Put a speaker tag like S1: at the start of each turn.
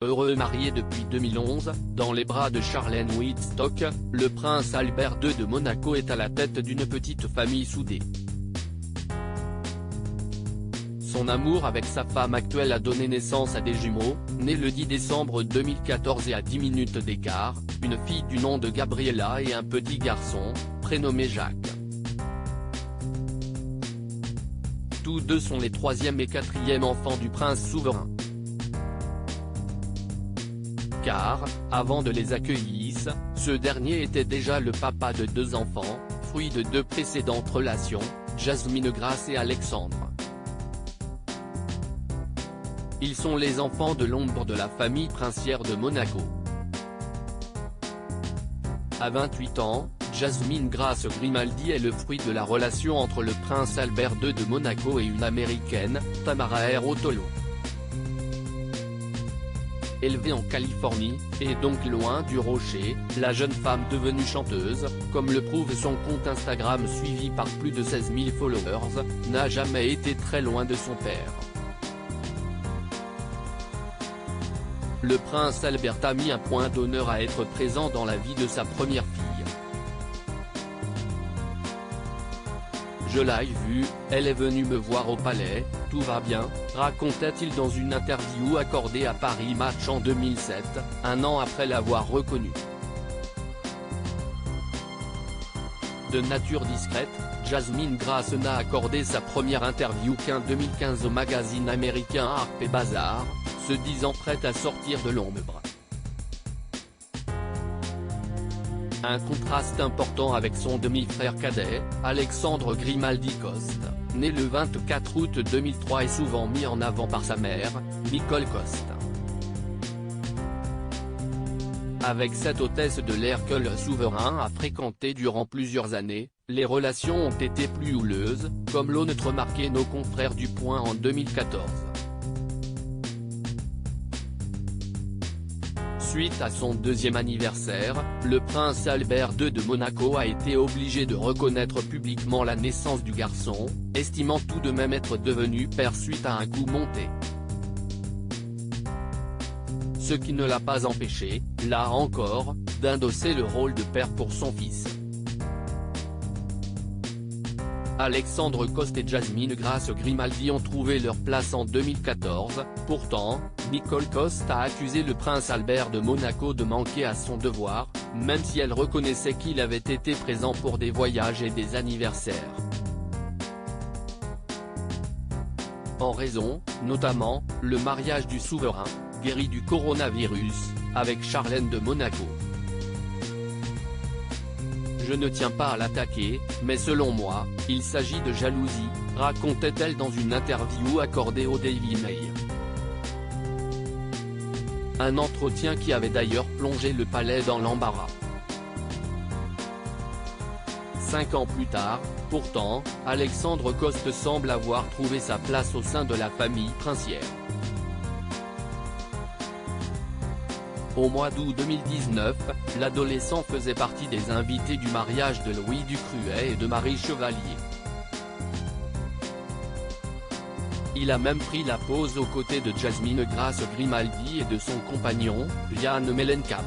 S1: Heureux marié depuis 2011, dans les bras de Charlène Wittstock, le prince Albert II de Monaco est à la tête d'une petite famille soudée. Son amour avec sa femme actuelle a donné naissance à des jumeaux, nés le 10 décembre 2014 et à 10 minutes d'écart, une fille du nom de Gabriella et un petit garçon, prénommé Jacques. Tous deux sont les troisième et quatrième enfants du prince souverain. Car, avant de les accueillir, ce dernier était déjà le papa de deux enfants, fruits de deux précédentes relations, Jasmine Grace et Alexandre. Ils sont les enfants de l'ombre de la famille princière de Monaco. À 28 ans, Jasmine Grace Grimaldi est le fruit de la relation entre le prince Albert II de Monaco et une américaine, Tamara Ruotolo. Élevée en Californie, et donc loin du rocher, la jeune femme devenue chanteuse, comme le prouve son compte Instagram suivi par plus de 16 000 followers, n'a jamais été très loin de son père. Le prince Albert a mis un point d'honneur à être présent dans la vie de sa première fille. Je l'ai vue, elle est venue me voir au palais, tout va bien, racontait-il dans une interview accordée à Paris Match en 2007, un an après l'avoir reconnue. De nature discrète, Jasmine Grace n'a accordé sa première interview qu'en 2015 au magazine américain Harper's Bazaar, se disant prête à sortir de l'ombre. Un contraste important avec son demi-frère cadet, Alexandre Grimaldi Coste, né le 24 août 2003 et souvent mis en avant par sa mère, Nicole Coste. Avec cette hôtesse de l'air que le souverain a fréquenté durant plusieurs années, les relations ont été plus houleuses, comme l'ont remarqué nos confrères du Point en 2014. Suite à son deuxième anniversaire, le prince Albert II de Monaco a été obligé de reconnaître publiquement la naissance du garçon, estimant tout de même être devenu père suite à un coup monté. Ce qui ne l'a pas empêché, là encore, d'endosser le rôle de père pour son fils. Alexandre Coste et Jasmine Grace Grimaldi ont trouvé leur place en 2014, pourtant, Nicole Coste a accusé le prince Albert de Monaco de manquer à son devoir, même si elle reconnaissait qu'il avait été présent pour des voyages et des anniversaires. En raison, notamment, le mariage du souverain, guéri du coronavirus, avec Charlène de Monaco. Je ne tiens pas à l'attaquer, mais selon moi, il s'agit de jalousie, racontait-elle dans une interview accordée au Daily Mail. Un entretien qui avait d'ailleurs plongé le palais dans l'embarras. 5 ans plus tard, pourtant, Alexandre Coste semble avoir trouvé sa place au sein de la famille princière. Au mois d'août 2019, l'adolescent faisait partie des invités du mariage de Louis Ducruet et de Marie Chevalier. Il a même pris la pose aux côtés de Jasmine Grace Grimaldi et de son compagnon, Yann Mellencamp.